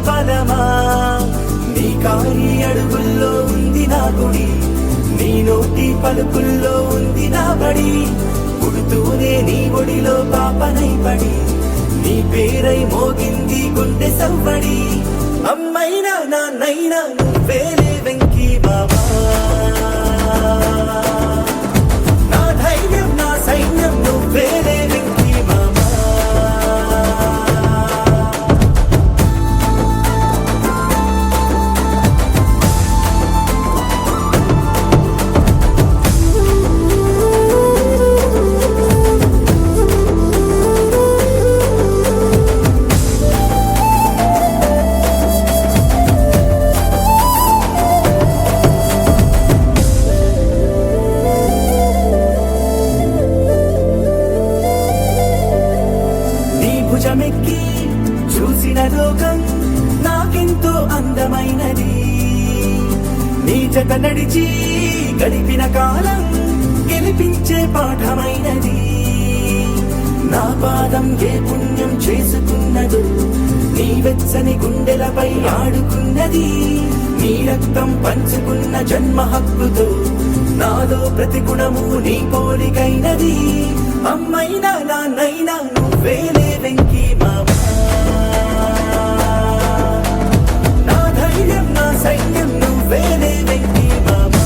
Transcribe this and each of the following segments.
ఫలమా నీ కాలి అడుగుల్లో ఉంది నా గుడి నీ నోటి పలుకుల్లో ఉంది నా బడి పుడుతూనే నీ ఒడిలో పాపనై పడి నీ పేరై మోగింది గుండె సవ్వడి అమ్మైనా నాన్నైనా నువ్వేలే వెంకీ బాబా నా ధైర్యం నా సైన్యం నువ్వేలే వెంకీ మామా భుజమెక్కి చూసిన లోకం నాకెంతో అందమైనది నీ జత నడిచి గడిపిన కాలం గెలిపించే పాఠమైనది నా పాదం ఏ పుణ్యం చేసుకున్నదు నీ వెచ్చని గుండెలపై ఆడుకున్నది నీ రక్తం పంచుకున్న జన్మ హక్కుతో నాలో ప్రతి గుణము నీ పోలికైనది అమ్మైనా నాన్నైనా నువ్వేలే వెంకీ మామా నా ధైర్యం నా సైన్యం నువ్వేలే వెంకీ మామా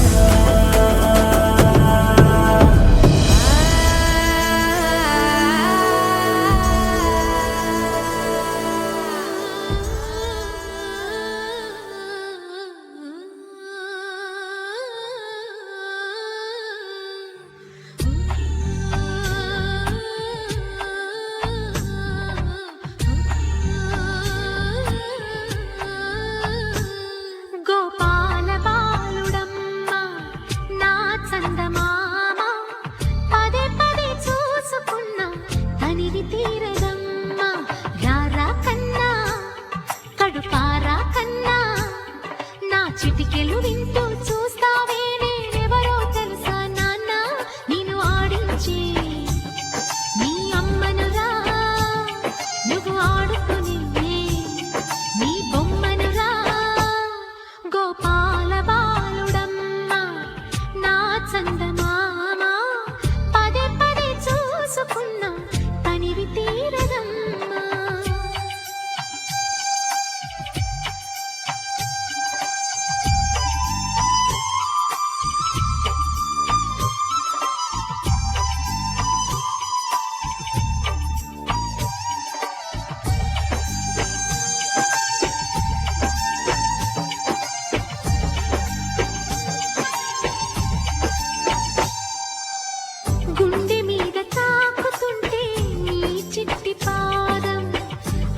చిటికెలు వింటూ చూస్తావే నేనెవరో తెలుసా నాన్న నేను ఆడించే నీ అమ్మనురా నువ్వు ఆడుకుని నీ బొమ్మనురా గోపాల బాలుడమ్మ నా చందమామ పదే పదే చూసుకున్నా తనివి తీరదమ్మా గుండె మీద తాకుతుంటే నీ చిట్టి పాదం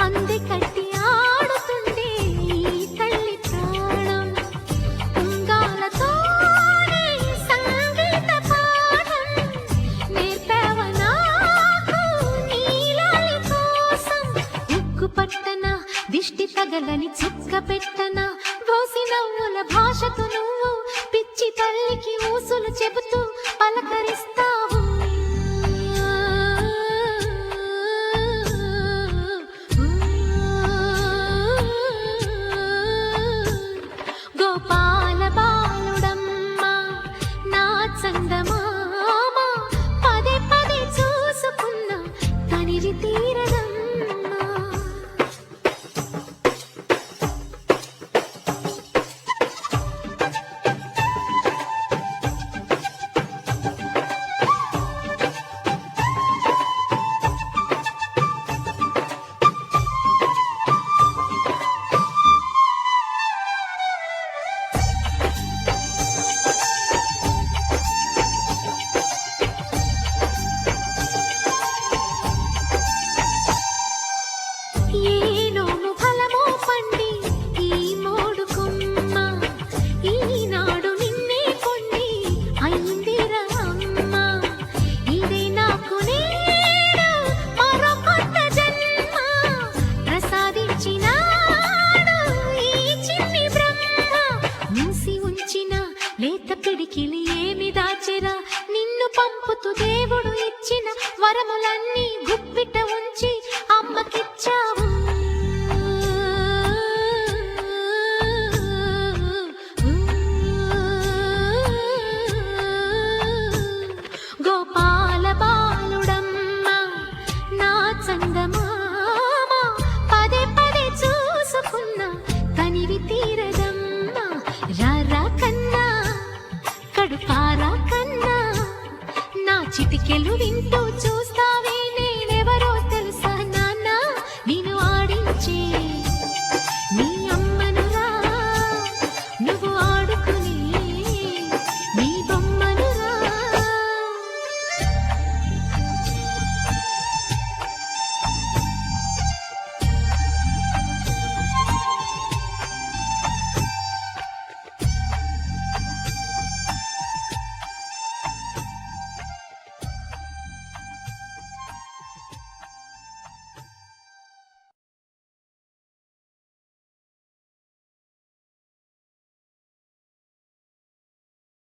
అంది కట్టి ఆడుతుంటే నీ తల్లి ప్రాణం ఉంగాలతో సంగీత పాఠం నేర్పావ నాకు నీలాలి కోసం ఉక్కు పట్టన దిష్టి తగలని చుక్క పెట్టన భోసి నవ్వుల భాషతో నువ్వు పిచ్చి తల్లికి ఊసులు చెబుతూ పలకరిస్తావు గోపాల బాలుడమ్మ నా చందమామ పదే పదే చూసుకున్నా తనివి తీరదమ్మా చిటికెలు వింటూ